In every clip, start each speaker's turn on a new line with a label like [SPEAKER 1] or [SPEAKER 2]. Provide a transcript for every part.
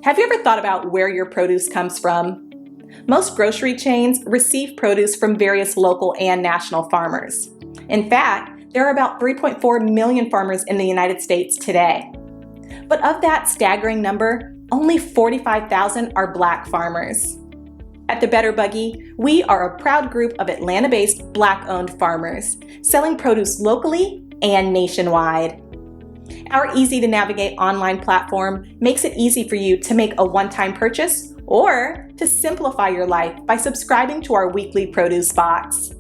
[SPEAKER 1] Have you ever thought about where your produce comes from? Most grocery chains receive produce from various local and national farmers. In fact, there are about 3.4 million farmers in the United States today. But of that staggering number, only 45,000 are Black farmers. At the Better Buggy, we are a proud group of Atlanta-based Black-owned farmers, selling produce locally and nationwide. Our easy-to-navigate online platform makes it easy for you to make a one-time purchase or to simplify your life by subscribing to our weekly produce box.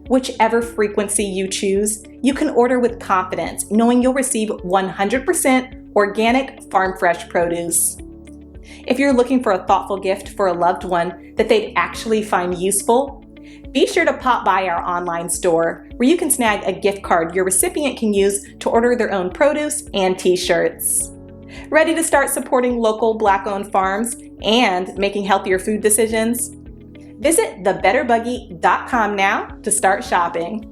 [SPEAKER 1] Whichever frequency you choose, you can order with confidence, knowing you'll receive 100% organic farm-fresh produce. If you're looking for a thoughtful gift for a loved one that they'd actually find useful, be sure to pop by our online store where you can snag a gift card your recipient can use to order their own produce and t-shirts. Ready to start supporting local Black-owned farms and making healthier food decisions? Visit thebetterbuggy.com now to start shopping.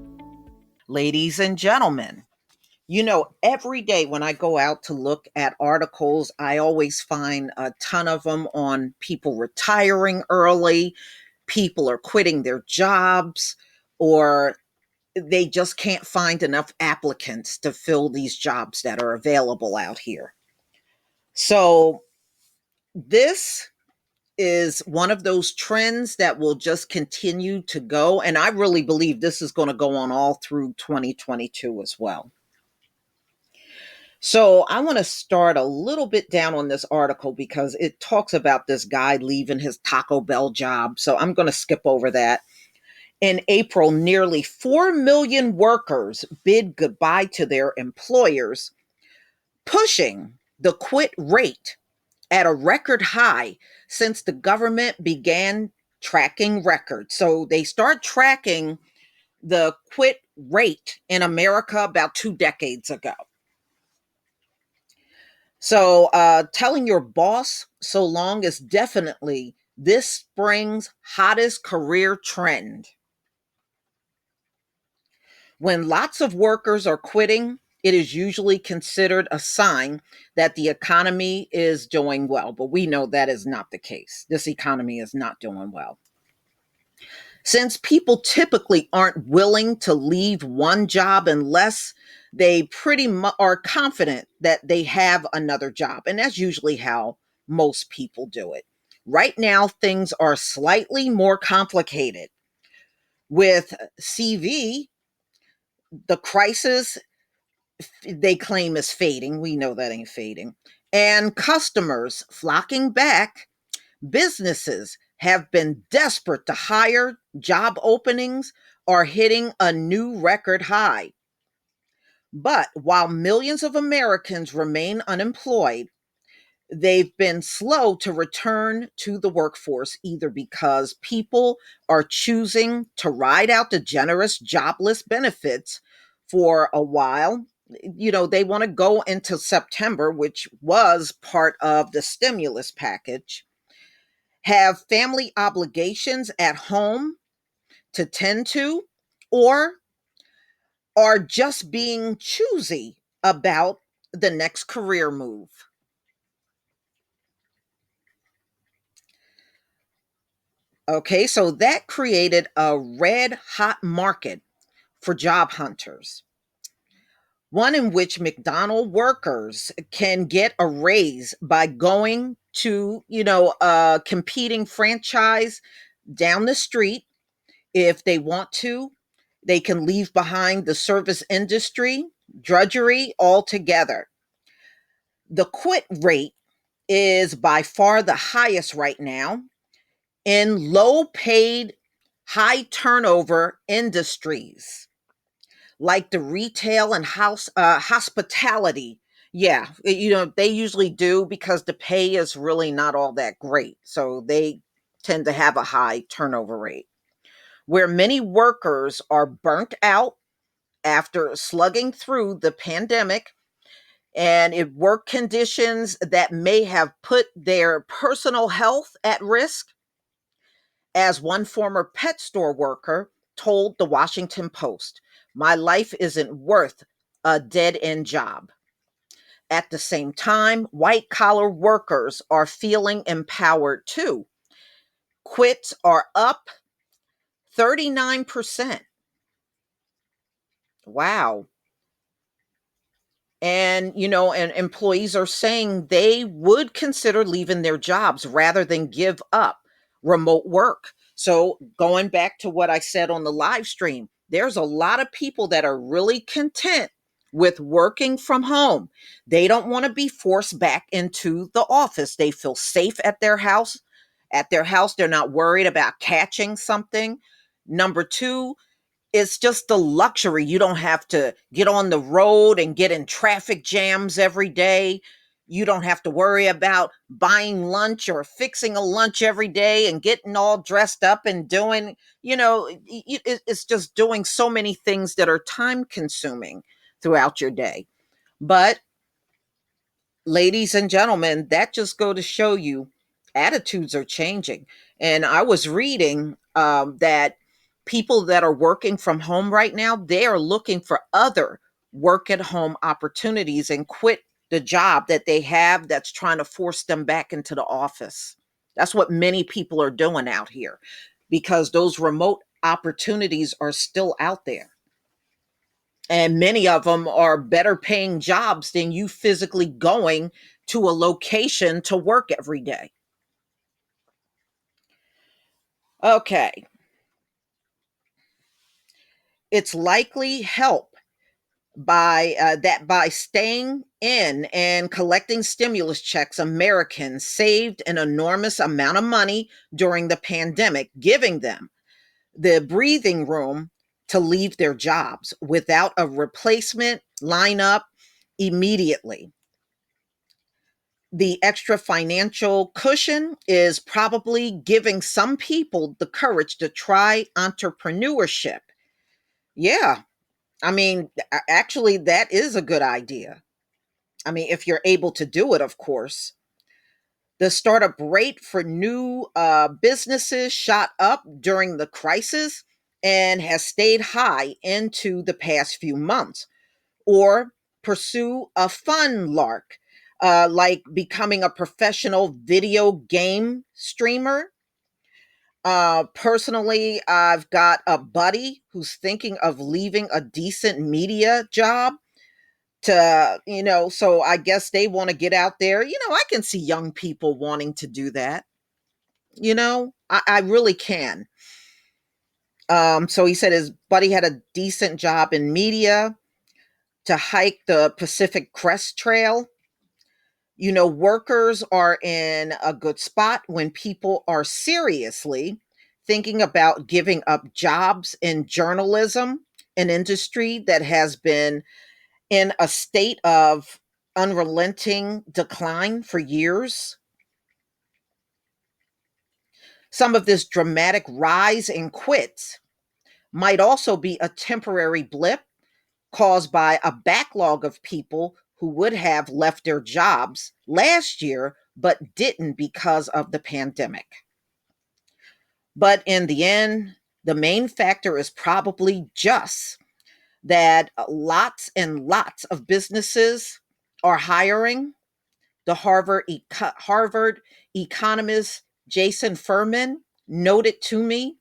[SPEAKER 2] Ladies and gentlemen, every day when I go out to look at articles, I always find a ton of them on people retiring early, people are quitting their jobs, or they just can't find enough applicants to fill these jobs that are available out here. So this is one of those trends that will just continue to go. And I really believe this is going to go on all through 2022 as well. So I want to start a little bit down on this article because it talks about this guy leaving his Taco Bell job. So I'm going to skip over that. In April, nearly 4 million workers bid goodbye to their employers, pushing the quit rate at a record high since the government began tracking records. So they start tracking the quit rate in America about 2 decades ago. So telling your boss so long is definitely this spring's hottest career trend. When lots of workers are quitting, it is usually considered a sign that the economy is doing well. But we know that is not the case. This economy is not doing well. Since people typically aren't willing to leave one job unless they pretty much are confident that they have another job. And that's usually how most people do it. Right now, things are slightly more complicated. With CV, the crisis they claim is fading. We know that ain't fading. And customers flocking back, businesses have been desperate to hire. Job openings are hitting a new record high. But while millions of Americans remain unemployed, they've been slow to return to the workforce, either because people are choosing to ride out the generous jobless benefits for a while. They want to go into September, which was part of the stimulus package, have family obligations at home to tend to, or are just being choosy about the next career move. Okay, so that created a red hot market for job hunters, one in which McDonald's workers can get a raise by going to, a competing franchise down the street. If they want to, they can leave behind the service industry, drudgery altogether. The quit rate is by far the highest right now in low paid, high turnover industries like the retail and hospitality. Yeah, they usually do because the pay is really not all that great. So they tend to have a high turnover rate, where many workers are burnt out after slugging through the pandemic and in work conditions that may have put their personal health at risk. As one former pet store worker told the Washington Post, "My life isn't worth a dead end job." At the same time, white collar workers are feeling empowered too. Quits are up 39%. Wow. And and employees are saying they would consider leaving their jobs rather than give up remote work. So going back to what I said on the live stream, there's a lot of people that are really content with working from home. They don't want to be forced back into the office. They feel safe at their house. They're not worried about catching something. Number two, it's just the luxury. You don't have to get on the road and get in traffic jams every day. You don't have to worry about buying lunch or fixing a lunch every day and getting all dressed up and doing, it's just doing so many things that are time consuming throughout your day. But ladies and gentlemen, that just go to show you attitudes are changing. And I was reading that people that are working from home right now, they are looking for other work at home opportunities and quit the job that they have that's trying to force them back into the office. That's what many people are doing out here because those remote opportunities are still out there. And many of them are better paying jobs than you physically going to a location to work every day. Okay. It's likely help by staying in and collecting stimulus checks, Americans saved an enormous amount of money during the pandemic, giving them the breathing room to leave their jobs without a replacement lineup immediately. The extra financial cushion is probably giving some people the courage to try entrepreneurship. Yeah, I mean, actually, that is a good idea. I mean, if you're able to do it, of course. The startup rate for new businesses shot up during the crisis and has stayed high into the past few months. Or pursue a fun lark, like becoming a professional video game streamer. Personally, I've got a buddy who's thinking of leaving a decent media job so I guess they want to get out there. I can see young people wanting to do that. I really can. So he said his buddy had a decent job in media to hike the Pacific Crest Trail. Workers are in a good spot when people are seriously thinking about giving up jobs in journalism, an industry that has been in a state of unrelenting decline for years. Some of this dramatic rise in quits might also be a temporary blip caused by a backlog of people who would have left their jobs last year but didn't because of the pandemic. But in the end, the main factor is probably just that lots and lots of businesses are hiring. The Harvard economist Jason Furman noted to me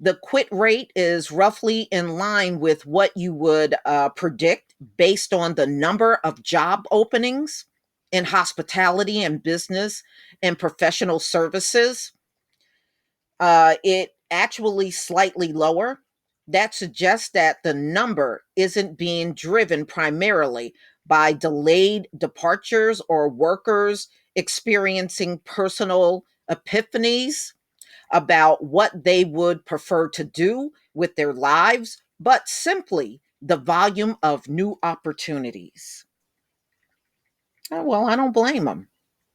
[SPEAKER 2] the quit rate is roughly in line with what you would predict based on the number of job openings in hospitality and business and professional services. It actually slightly lower. That suggests that the number isn't being driven primarily by delayed departures or workers experiencing personal epiphanies about what they would prefer to do with their lives, but simply the volume of new opportunities. Well, I don't blame them.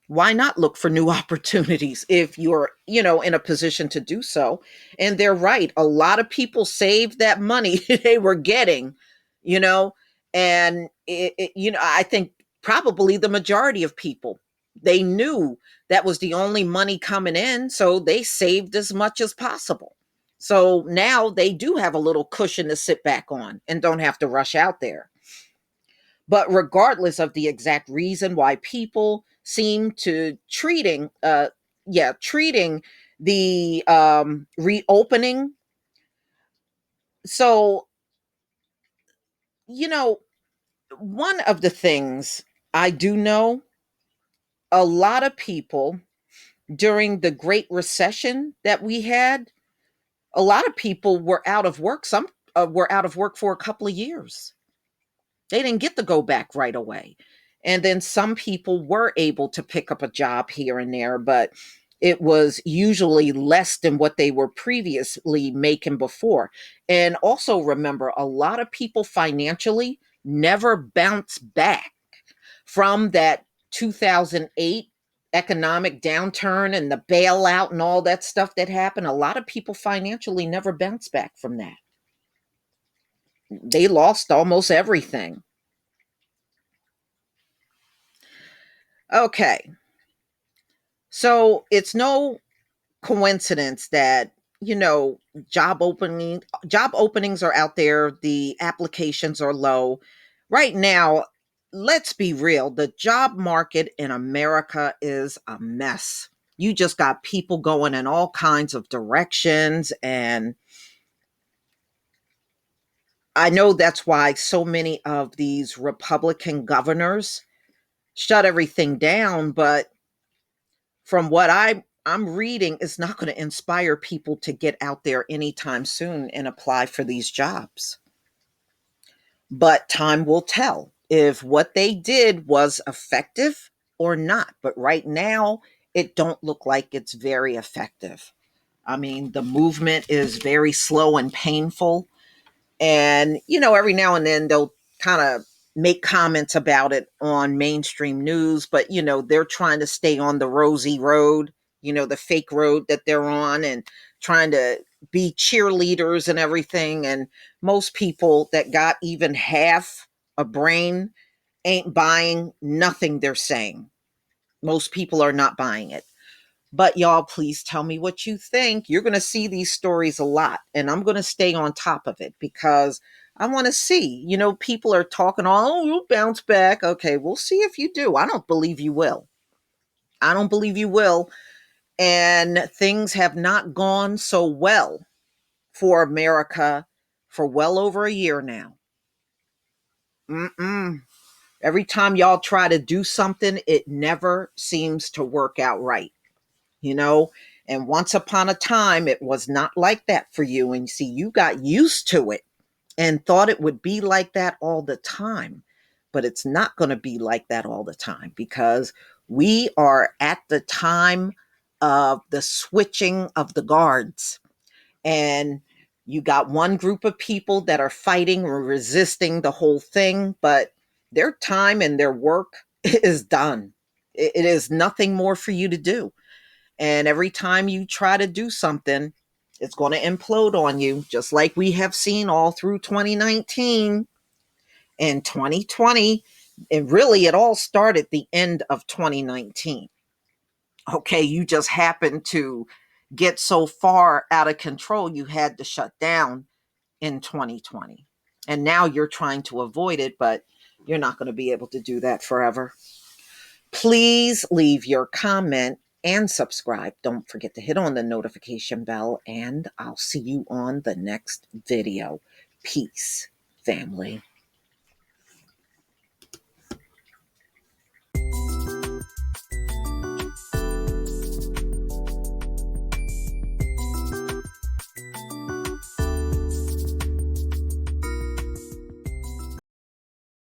[SPEAKER 2] Why not look for new opportunities if you're, in a position to do so? And they're right. A lot of people saved that money they were getting, you know, and I think probably the majority of people, they knew that was the only money coming in, so they saved as much as possible. So now they do have a little cushion to sit back on and don't have to rush out there. But regardless of the exact reason why people seem to treating the reopening, so you know, one of the things I do know, a lot of people during the Great Recession that we had, a lot of people were out of work. Some were out of work for a couple of years. They didn't get to go back right away. And then some people were able to pick up a job here and there, but it was usually less than what they were previously making before. And also remember, a lot of people financially never bounce back from that 2008 economic downturn and the bailout and all that stuff that happened. A lot of people financially never bounce back from that. They lost almost everything. Okay. So it's no coincidence that, you know, job openings are out there, the applications are low. Right now, let's be real, the job market in America is a mess. You just got people going in all kinds of directions, and I know that's why so many of these Republican governors shut everything down, but from what I'm reading, it's not going to inspire people to get out there anytime soon and apply for these jobs. But time will tell if what they did was effective or not. But right now, it don't look like it's very effective. I mean, the movement is very slow and painful. And, you know, every now and then they'll kind of make comments about it on mainstream news, but, you know, they're trying to stay on the rosy road, you know, the fake road that they're on, and trying to be cheerleaders and everything. And most people that got even half a brain ain't buying nothing they're saying. Most people are not buying it. But y'all, please tell me what you think. You're going to see these stories a lot, and I'm going to stay on top of it because I want to see. You know, people are talking, oh, you'll bounce back. Okay, we'll see if you do. I don't believe you will. I don't believe you will. And things have not gone so well for America for well over a year now. Mm-mm. Every time y'all try to do something, it never seems to work out right. You know, and once upon a time it was not like that for you, and see, you got used to it and thought it would be like that all the time, but it's not going to be like that all the time, because we are at the time of the switching of the guards. And you got one group of people that are fighting or resisting the whole thing, but their time and their work is done. It is nothing more for you to do. And every time you try to do something, it's going to implode on you, just like we have seen all through 2019 and 2020. And really, it all started the end of 2019. Okay, you just happened to get so far out of control, you had to shut down in 2020. And now you're trying to avoid it, but you're not going to be able to do that forever. Please leave your comment and subscribe. Don't forget to hit on the notification bell, and I'll see you on the next video. Peace, family.